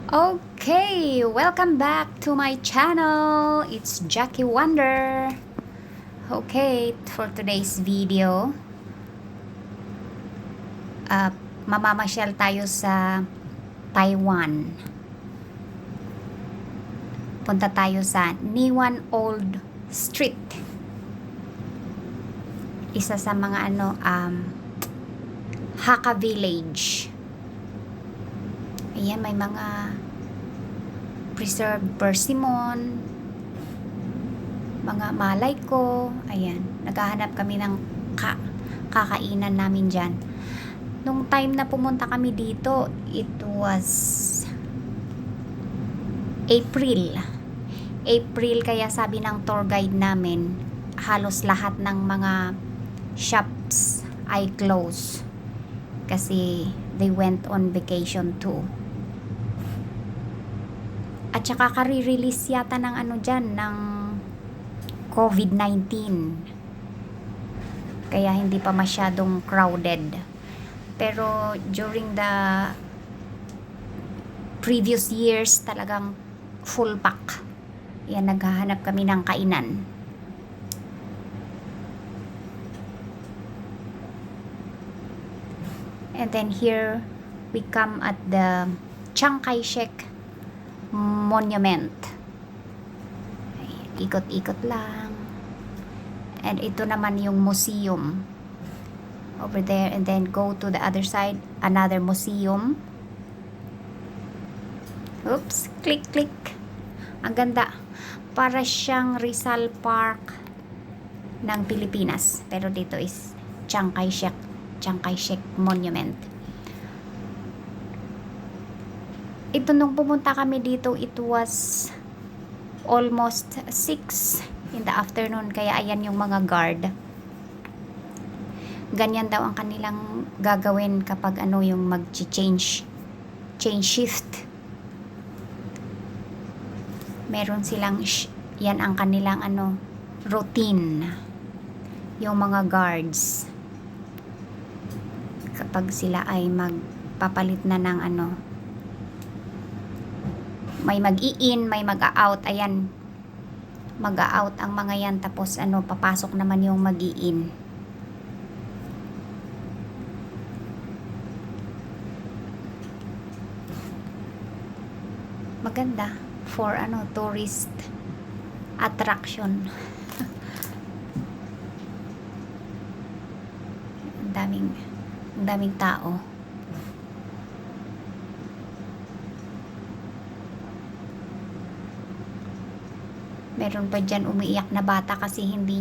Okay, welcome back to my channel. It's Jackie Wonder. Okay, for today's video, uh, mamamasyal tayo sa Taiwan. Punta tayo sa Niwan Old Street. Isa sa mga Hakka Village. Ayan, may mga preserved persimmon, mga malay ko. Ayan, naghahanap kami ng kakainan namin dyan. Nung time na pumunta kami dito, it was April. Kaya sabi ng tour guide namin, halos lahat ng mga shops ay closed. Kasi they went on vacation too. At saka kare-release yata ng dyan, ng COVID-19. Kaya hindi pa masyadong crowded. Pero during the previous years, talagang full pack. Yan, naghahanap kami ng kainan. And then here, we come at the Chiang Kai-shek Monument. Ikot-ikot lang. And ito naman yung museum. Over there. And then go to the other side. Another museum. Oops. Click, click. Ang ganda. Para siyang Rizal Park ng Pilipinas. Pero dito is Chiang Kai-shek Monument. Ito nung pumunta kami dito, it was almost 6 in the afternoon. Kaya ayan yung mga guard. Ganyan daw ang kanilang gagawin kapag yung change shift. Meron silang yan ang kanilang routine. Yung mga guards kapag sila ay magpapalit na ng may mag-i-in, may mag-out. Ayan, mag-out ang mga yan, tapos papasok naman yung mag-i-in. Maganda for tourist attraction. ang daming tao. Meron pa dyan umiiyak na bata kasi hindi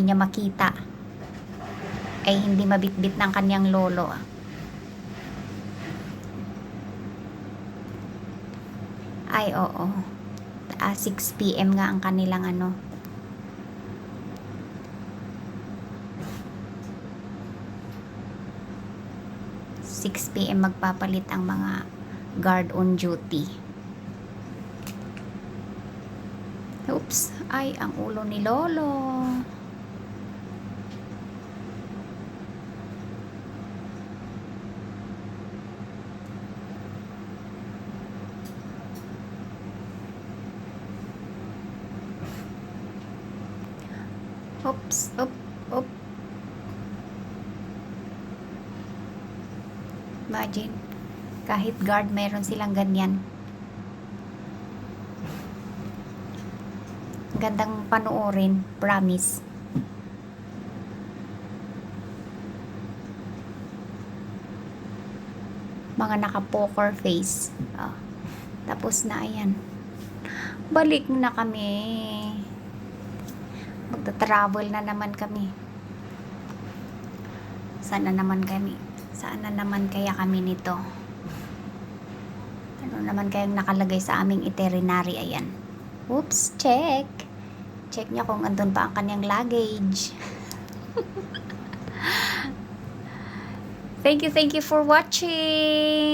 niya makita. Ay hindi mabitbit ng kanyang lolo. Ay oo. 6 PM nga ang kanilang 6 PM magpapalit ang mga guard on duty. Oops, ay ang ulo ni Lolo. Oops, op. Imagine, kahit guard meron silang ganyan. Gandang panoorin, promise. Mga naka-poker face. Tapos na, ayan. Balik na kami. Magta-travel na naman kami. Sana naman kaya kami nito. Ano naman kayang nakalagay sa aming itinerary, ayan. Oops, check niya kung andun pa ang kanyang luggage. Thank you for watching.